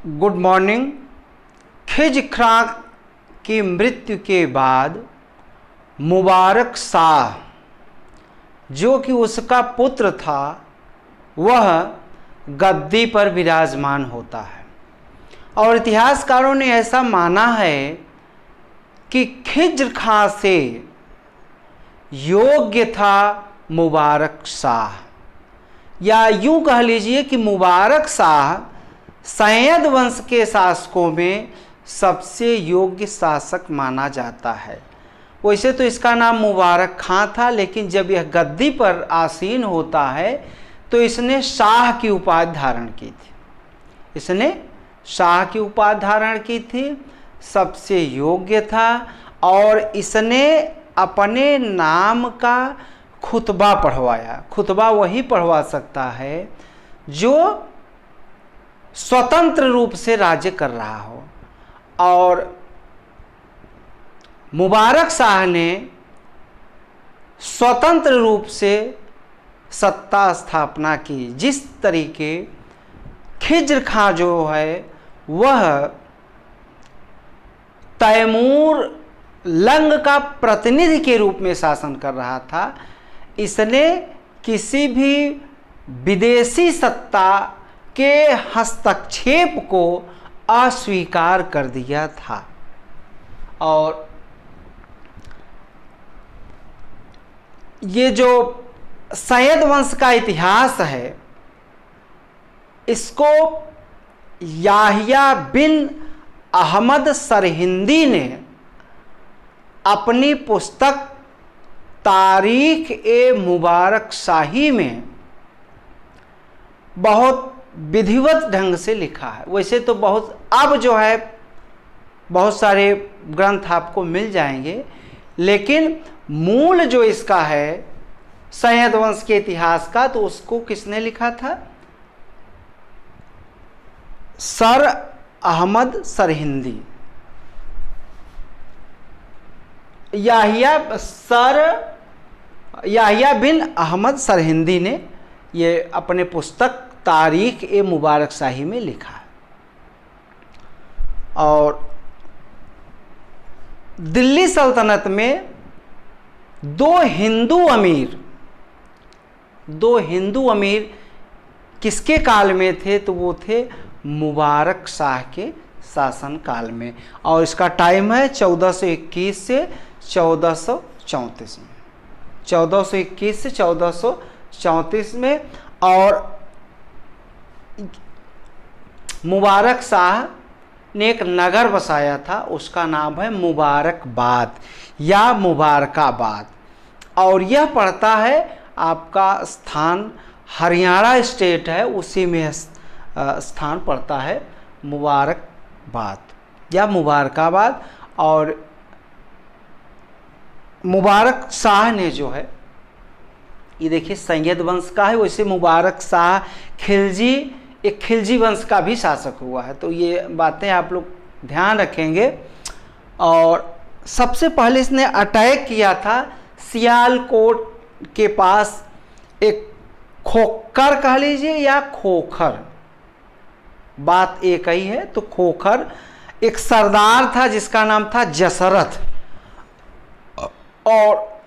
Good morning. खिज खां की मृत्यु के बाद मुबारक शाह जो कि उसका पुत्र था वह गद्दी पर विराजमान होता है और इतिहासकारों ने ऐसा माना है कि खिज्र खां से योग्य था मुबारक शाह, या यूं कह लीजिए कि मुबारक शाह सैयद वंश के शासकों में सबसे योग्य शासक माना जाता है। वैसे तो इसका नाम मुबारक खां था, लेकिन जब यह गद्दी पर आसीन होता है तो इसने शाह की उपाधि धारण की थी। इसने शाह की उपाधि धारण की थी, सबसे योग्य था और इसने अपने नाम का खुतबा पढ़वाया। खुतबा वही पढ़वा सकता है जो स्वतंत्र रूप से राज्य कर रहा हो, और मुबारक शाह ने स्वतंत्र रूप से सत्ता स्थापना की। जिस तरीके खिज्र खां जो है वह तैमूर लंग का प्रतिनिधि के रूप में शासन कर रहा था, इसने किसी भी विदेशी सत्ता के हस्तक्षेप को अस्वीकार कर दिया था। और ये जो सैयद वंश का इतिहास है इसको याहिया बिन अहमद सरहिंदी ने अपनी पुस्तक तारीख ए मुबारक शाही में बहुत विधिवत ढंग से लिखा है। वैसे तो अब जो है बहुत सारे ग्रंथ आपको मिल जाएंगे, लेकिन मूल जो इसका है सैयद वंश के इतिहास का, तो उसको किसने लिखा था? सर अहमद सरहिंदी, याहिया बिन अहमद सरहिंदी ने ये अपने पुस्तक तारीख ए मुबारक शाही में लिखा है। और दिल्ली सल्तनत में दो हिंदू अमीर किसके काल में थे? तो वो थे मुबारक शाह के शासन काल में, और इसका टाइम है 1421 से 1434 में। 1421 से 1434 में। और मुबारक शाह ने एक नगर बसाया था, उसका नाम है मुबारकबाद या मुबारकाबाद, और यह पड़ता है आपका स्थान हरियाणा स्टेट है, उसी में स्थान पड़ता है मुबारकबाद या मुबारकाबाद। और मुबारक शाह ने जो है, ये देखिए सैयद वंश का है, वैसे मुबारक शाह एक खिलजी वंश का भी शासक हुआ है, तो ये बातें आप लोग ध्यान रखेंगे। और सबसे पहले इसने अटैक किया था सियालकोट के पास, एक खोखर कह लीजिए या खोखर, बात एक ही है। तो खोखर एक सरदार था जिसका नाम था जसरथ, और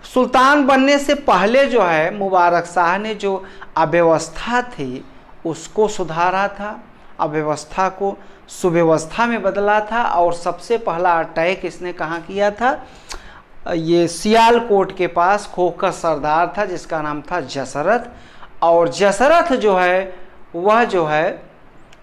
सुल्तान बनने से पहले जो है मुबारक शाह ने जो अव्यवस्था थी उसको सुधारा था, अव्यवस्था को सुव्यवस्था में बदला था। और सबसे पहला अटैक इसने कहाँ किया था? ये सियालकोट के पास खोखर सरदार था जिसका नाम था जसरथ, और जसरथ जो है वह जो है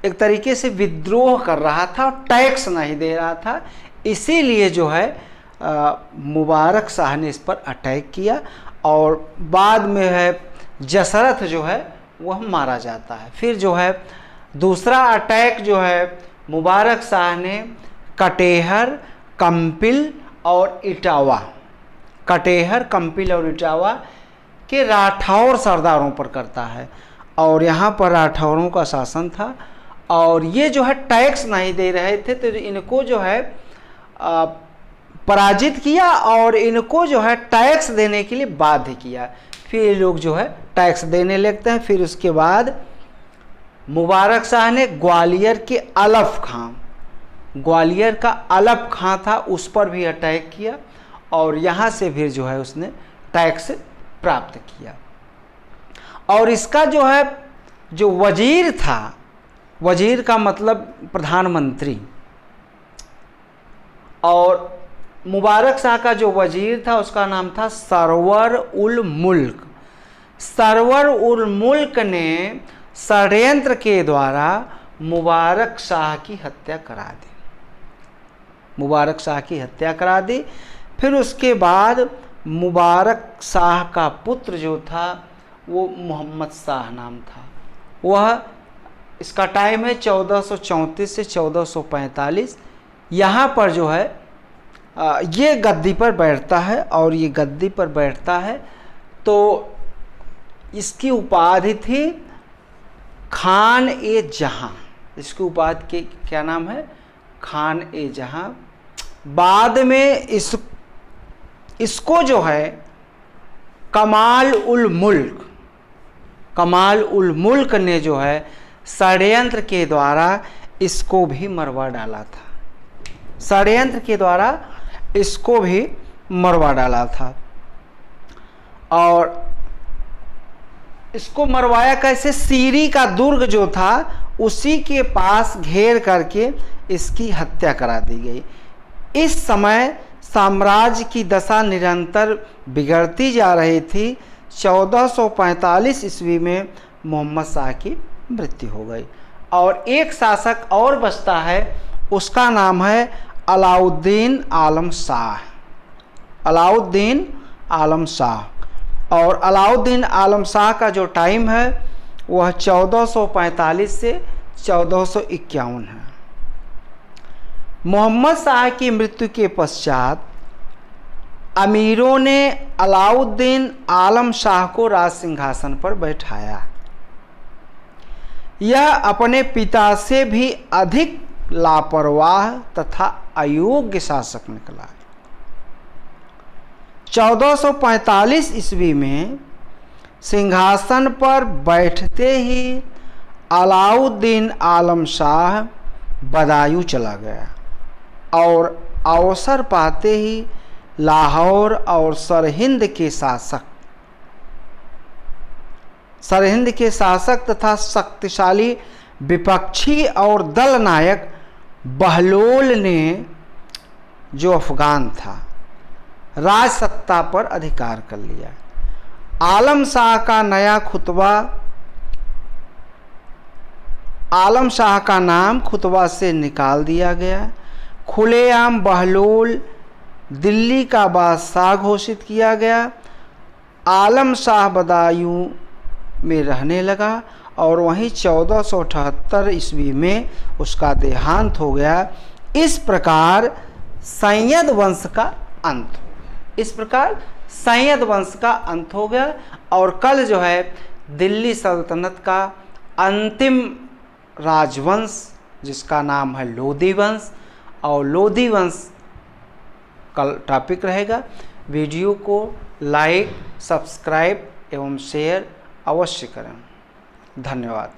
एक तरीके से विद्रोह कर रहा था, टैक्स नहीं दे रहा था, इसीलिए जो है मुबारक शाह ने इस पर अटैक किया, और बाद में है जसरथ जो है वह मारा जाता है। फिर जो है दूसरा अटैक जो है मुबारक शाह ने कटेहर, कंपिल और इटावा, कटेहर, कंपिल और इटावा के राठौर सरदारों पर करता है, और यहाँ पर राठौरों का शासन था, और ये जो है टैक्स नहीं दे रहे थे, तो इनको जो है पराजित किया और इनको जो है टैक्स देने के लिए बाध्य किया। फिर ये लोग जो है टैक्स देने लगते हैं। फिर उसके बाद मुबारक शाह ने ग्वालियर के अलफ खां, ग्वालियर का अलफ खां था, उस पर भी अटैक किया और यहाँ से भी जो है उसने टैक्स प्राप्त किया। और इसका जो है जो वजीर था, वजीर का मतलब प्रधानमंत्री, और मुबारक शाह का जो वजीर था उसका नाम था सरवर उल मुल्क। सरवर उल मुल्क ने षड्यंत्र के द्वारा मुबारक शाह की हत्या करा दी, मुबारक शाह की हत्या करा दी। फिर उसके बाद मुबारक शाह का पुत्र जो था वो मोहम्मद शाह नाम था, वह, इसका टाइम है 1434 से 1445। यहाँ पर जो है ये गद्दी पर बैठता है, और ये गद्दी पर बैठता है तो इसकी उपाधि थी खान ए जहां। इसकी उपाधि के क्या नाम है? खान ए जहां। बाद में इसको जो है कमाल उल मुल्क, कमाल उल मुल्क ने जो है षड्यंत्र के द्वारा इसको भी मरवा डाला था, षड्यंत्र के द्वारा इसको भी मरवा डाला था। और इसको मरवाया कैसे? सीरी का दुर्ग जो था उसी के पास घेर करके इसकी हत्या करा दी गई। इस समय साम्राज्य की दशा निरंतर बिगड़ती जा रही थी। 1445 ईस्वी में मोहम्मद शाह की मृत्यु हो गई और एक शासक और बचता है, उसका नाम है अलाउद्दीन आलम शाह। अलाउद्दीन आलम शाह। और अलाउद्दीन आलम शाह का जो टाइम है वह 1445 से 1451 है। मोहम्मद शाह की मृत्यु के पश्चात अमीरों ने अलाउद्दीन आलम शाह को राज सिंहासन पर बैठाया। यह अपने पिता से भी अधिक लापरवाह तथा अयोग्य शासक निकला। 1445 ईस्वी में सिंहासन पर बैठते ही अलाउद्दीन आलम शाह बदायूं चला गया और अवसर पाते ही लाहौर और सरहिंद के शासक तथा शक्तिशाली विपक्षी और दल नायक बहलोल ने, जो अफगान था, राज सत्ता पर अधिकार कर लिया। आलम शाह का नया खुतबा, आलम शाह का नाम खुतबा से निकाल दिया गया। खुलेआम बहलोल दिल्ली का बादशाह घोषित किया गया। आलम शाह बदायूं में रहने लगा और वहीं 1478 ईस्वी में उसका देहांत हो गया। इस प्रकार सैयद वंश का अंत, इस प्रकार सैयद वंश का अंत हो गया। और कल जो है दिल्ली सल्तनत का अंतिम राजवंश जिसका नाम है लोधी वंश, और लोधी वंश कल टॉपिक रहेगा। वीडियो को लाइक, सब्सक्राइब एवं शेयर अवश्य करें। धन्यवाद।